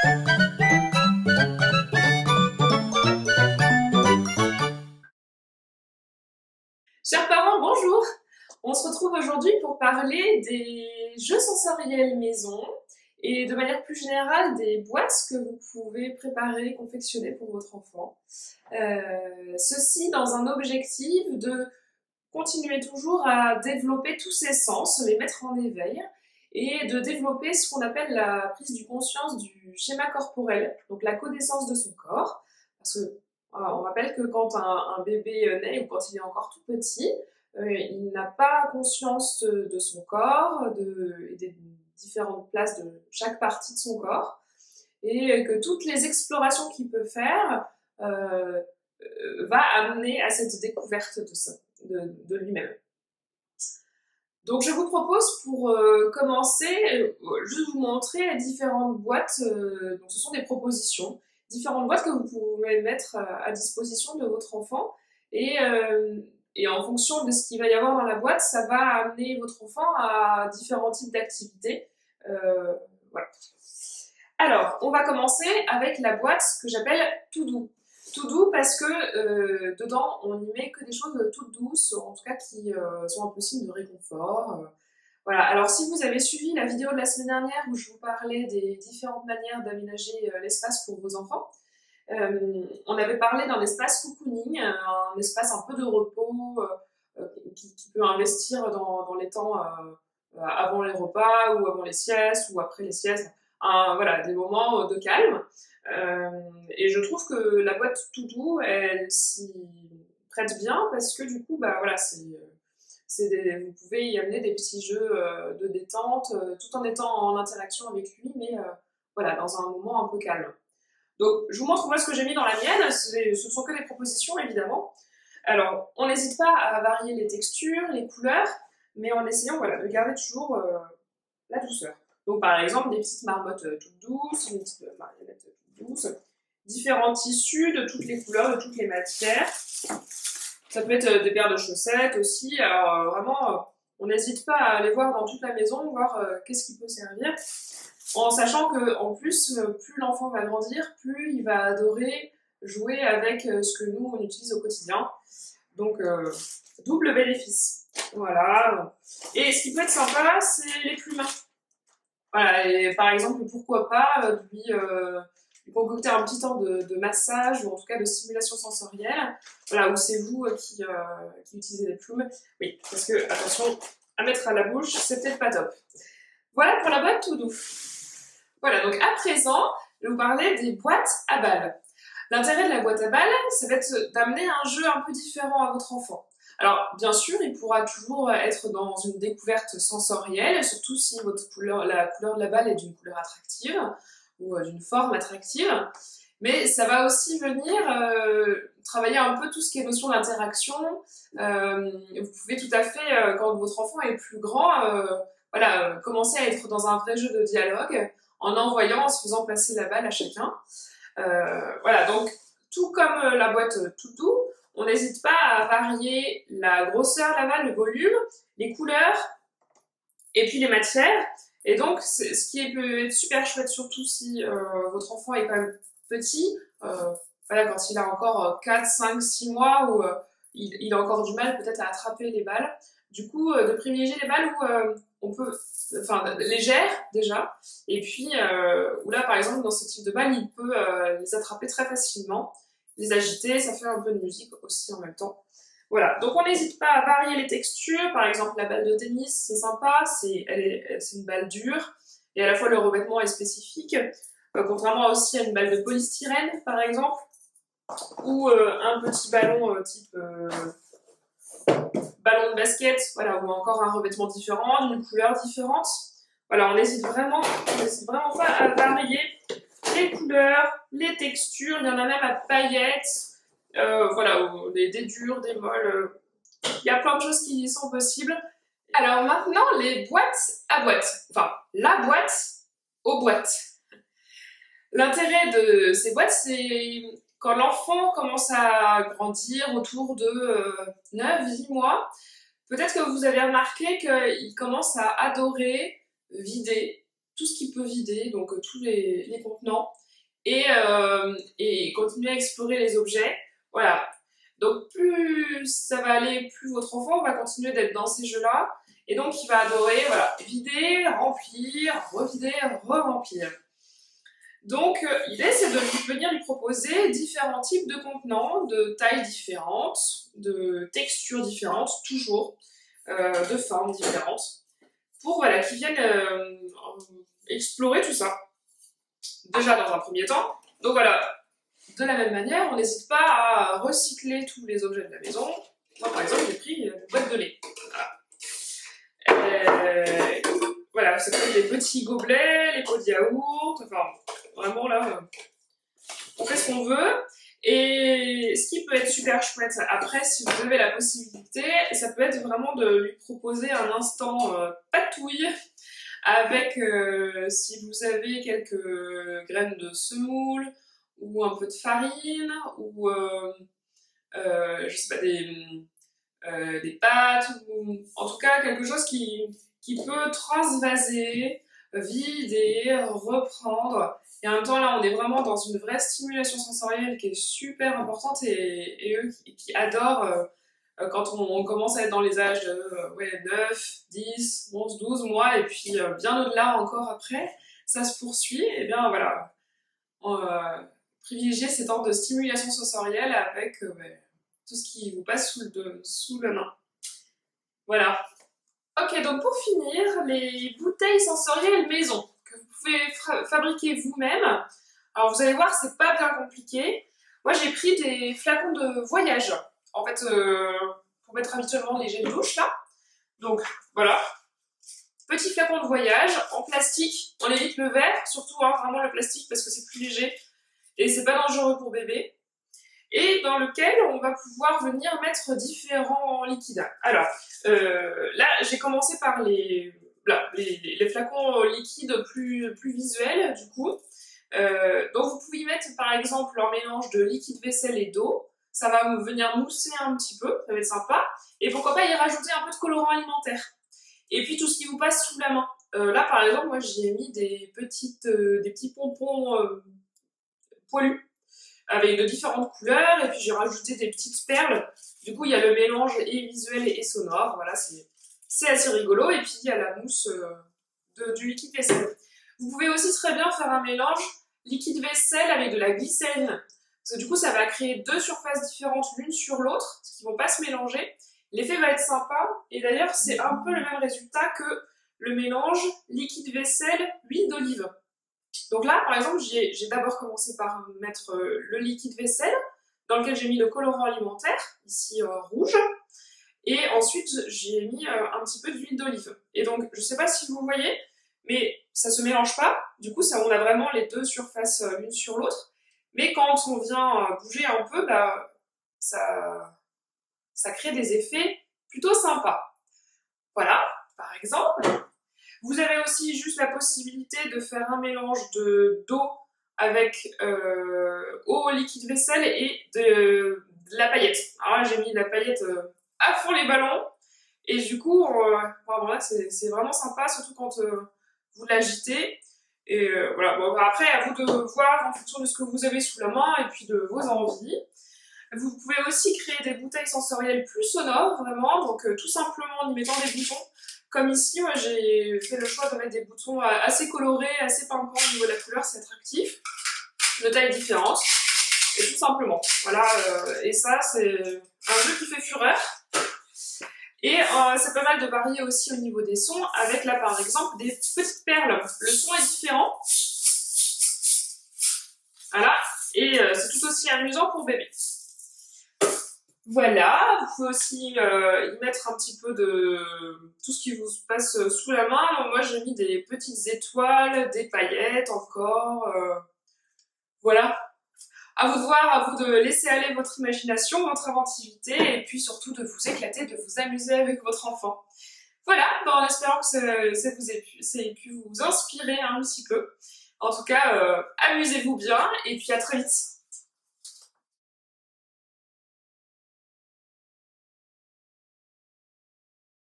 Chers parents, bonjour! On se retrouve aujourd'hui pour parler des jeux sensoriels maison et de manière plus générale des boîtes que vous pouvez préparer, confectionner pour votre enfant. Ceci dans un objectif de continuer toujours à développer tous ses sens, les mettre en éveil et de développer ce qu'on appelle la prise du conscience du schéma corporel, donc la connaissance de son corps. Parce que on rappelle que quand un bébé naît ou quand il est encore tout petit, il n'a pas conscience de son corps et des différentes places de chaque partie de son corps et que toutes les explorations qu'il peut faire va amener à cette découverte de lui-même. Donc je vous propose pour commencer, juste vous montrer les différentes boîtes, donc ce sont des propositions, différentes boîtes que vous pouvez mettre à disposition de votre enfant et en fonction de ce qu'il va y avoir dans la boîte, ça va amener votre enfant à différents types d'activités. Voilà. Alors, on va commencer avec la boîte que j'appelle Tout doux. Tout doux parce que dedans, on n'y met que des choses toutes douces, en tout cas qui sont un peu signe de réconfort. Voilà. Alors, si vous avez suivi la vidéo de la semaine dernière où je vous parlais des différentes manières d'aménager l'espace pour vos enfants, on avait parlé d'un espace cocooning, un espace un peu de repos qui peut investir dans les temps avant les repas ou avant les siestes ou après les siestes. Voilà, des moments de calme. Et je trouve que la boîte Tout doux, elle s'y prête bien parce que du coup, bah voilà, vous pouvez y amener des petits jeux de détente tout en étant en interaction avec lui, mais voilà, dans un moment un peu calme. Donc, je vous montre moi ce que j'ai mis dans la mienne. Ce sont que des propositions, évidemment. Alors, on n'hésite pas à varier les textures, les couleurs, mais en essayant voilà, de garder toujours la douceur. Donc, par exemple, des petites marmottes toutes douces, une petite marionnette toute douce, différents tissus de toutes les couleurs, de toutes les matières. Ça peut être des paires de chaussettes aussi. Alors, vraiment, on n'hésite pas à aller voir dans toute la maison, voir qu'est-ce qui peut servir. En sachant que, en plus, plus l'enfant va grandir, plus il va adorer jouer avec ce que nous, on utilise au quotidien. Donc, double bénéfice. Voilà. Et ce qui peut être sympa, c'est les plumes. Voilà, et par exemple, pourquoi pas lui concocter un petit temps de massage ou en tout cas de stimulation sensorielle, voilà, où c'est vous qui utilisez les plumes. Oui, parce que, attention, à mettre à la bouche, c'est peut-être pas top. Voilà pour la boîte Tout doux. Voilà, donc à présent, je vais vous parler des boîtes à balles. L'intérêt de la boîte à balles, ça va être d'amener un jeu un peu différent à votre enfant. Alors, bien sûr, il pourra toujours être dans une découverte sensorielle, surtout si la couleur de la balle est d'une couleur attractive ou d'une forme attractive. Mais ça va aussi venir travailler un peu tout ce qui est notion d'interaction. Vous pouvez tout à fait, quand votre enfant est plus grand, voilà, commencer à être dans un vrai jeu de dialogue en envoyant, en se faisant passer la balle à chacun. Voilà, donc tout comme la boîte Tout doux, on n'hésite pas à varier la grosseur de la balle, le volume, les couleurs et puis les matières. Et donc, ce qui peut être super chouette, surtout si votre enfant est quand même petit, voilà, quand il a encore 4, 5, 6 mois, où il a encore du mal peut-être à attraper les balles. Du coup, de privilégier les balles où on peut, enfin, légères déjà, et puis où là, par exemple, dans ce type de balles, il peut les attraper très facilement, les agiter, ça fait un peu de musique aussi en même temps. Voilà, donc on n'hésite pas à varier les textures. Par exemple, la balle de tennis, c'est sympa, c'est une balle dure, et à la fois le revêtement est spécifique, contrairement aussi à une balle de polystyrène, par exemple, ou un petit ballon type ballon de basket, voilà, ou encore un revêtement différent, d'une couleur différente. Voilà, on n'hésite vraiment pas à varier les couleurs, les textures, il y en a même à paillettes, voilà, des dures, des molles, il y a plein de choses qui sont possibles. Alors maintenant, les boîtes à boîtes, enfin, la boîte aux boîtes. L'intérêt de ces boîtes, c'est quand l'enfant commence à grandir autour de 9-10 mois, peut-être que vous avez remarqué qu'il commence à adorer vider tout ce qui peut vider, donc tous les contenants, et continuer à explorer les objets. Voilà. Donc plus ça va aller, plus votre enfant va continuer d'être dans ces jeux-là, et donc il va adorer, voilà, vider, remplir, revider, re-remplir. Donc l'idée c'est de venir lui proposer différents types de contenants, de tailles différentes, de textures différentes, toujours, de formes différentes, pour voilà, qu'ils viennent explorer tout ça. Déjà dans un premier temps. Donc voilà, de la même manière, on n'hésite pas à recycler tous les objets de la maison. Moi par exemple j'ai pris une boîte de lait. Voilà, c'est comme des petits gobelets, les pots de yaourt, enfin vraiment là, on fait ce qu'on veut. Et ce qui peut être super chouette après, si vous avez la possibilité, ça peut être vraiment de lui proposer un instant patouille avec, si vous avez quelques graines de semoule ou un peu de farine ou je sais pas, des pâtes ou en tout cas quelque chose qui peut transvaser, vider, reprendre. Et en même temps, là, on est vraiment dans une vraie stimulation sensorielle qui est super importante et eux qui adorent quand on commence à être dans les âges de 9, 10, 11, 12 mois et puis bien au-delà encore après, ça se poursuit. Et bien voilà, privilégier ces temps de stimulation sensorielle avec tout ce qui vous passe sous la main. Voilà. Ok, donc pour finir, les bouteilles sensorielles maison que vous pouvez fabriquer vous-même. Alors vous allez voir, c'est pas bien compliqué. Moi j'ai pris des flacons de voyage. En fait, pour mettre habituellement les gels douche là. Donc voilà. Petit flacon de voyage en plastique. On évite le verre, surtout vraiment le plastique parce que c'est plus léger et c'est pas dangereux pour bébé. Et dans lequel on va pouvoir venir mettre différents liquides. Alors, là, j'ai commencé par les flacons liquides plus visuels, du coup. Donc, vous pouvez y mettre, par exemple, un mélange de liquide vaisselle et d'eau. Ça va venir mousser un petit peu, ça va être sympa. Et pourquoi pas y rajouter un peu de colorant alimentaire. Et puis, tout ce qui vous passe sous la main. Là, par exemple, moi, j'y ai mis des petits pompons poilus, avec de différentes couleurs, et puis j'ai rajouté des petites perles. Du coup, il y a le mélange et visuel et sonore. Voilà, c'est assez rigolo. Et puis, il y a la mousse du liquide vaisselle. Vous pouvez aussi très bien faire un mélange liquide vaisselle avec de la glycérine. Parce que du coup, ça va créer deux surfaces différentes l'une sur l'autre, qui ne vont pas se mélanger. L'effet va être sympa. Et d'ailleurs, c'est un peu le même résultat que le mélange liquide vaisselle, huile d'olive. Donc là, par exemple, j'ai d'abord commencé par mettre le liquide vaisselle, dans lequel j'ai mis le colorant alimentaire, ici rouge, et ensuite j'ai mis un petit peu d'huile d'olive. Et donc, je ne sais pas si vous voyez, mais ça ne se mélange pas, du coup on a vraiment les deux surfaces l'une sur l'autre, mais quand on vient bouger un peu, ça crée des effets plutôt sympas. Voilà, par exemple. Vous avez aussi juste la possibilité de faire un mélange d'eau avec eau liquide vaisselle et de la paillette. Alors là, j'ai mis de la paillette à fond les ballons. Et du coup, là, c'est vraiment sympa, surtout quand vous l'agitez. Et voilà, bon, après, à vous de voir en fonction de ce que vous avez sous la main et puis de vos envies. Vous pouvez aussi créer des bouteilles sensorielles plus sonores, vraiment, donc tout simplement en y mettant des boutons. Comme ici, moi j'ai fait le choix de mettre des boutons assez colorés, assez pimpants au niveau de la couleur, c'est attractif, de tailles différentes, et tout simplement. Voilà, et ça c'est un jeu qui fait fureur. Et c'est pas mal de varier aussi au niveau des sons, avec là par exemple des petites perles. Le son est différent. Voilà, et c'est tout aussi amusant pour bébé. Voilà, vous pouvez aussi y mettre un petit peu de tout ce qui vous passe sous la main. Alors, moi, j'ai mis des petites étoiles, des paillettes encore. Voilà. À vous de voir, à vous de laisser aller votre imagination, votre inventivité, et puis surtout de vous éclater, de vous amuser avec votre enfant. Voilà, en espérant que ça ait pu vous inspirer un petit peu. En tout cas, amusez-vous bien, et puis à très vite.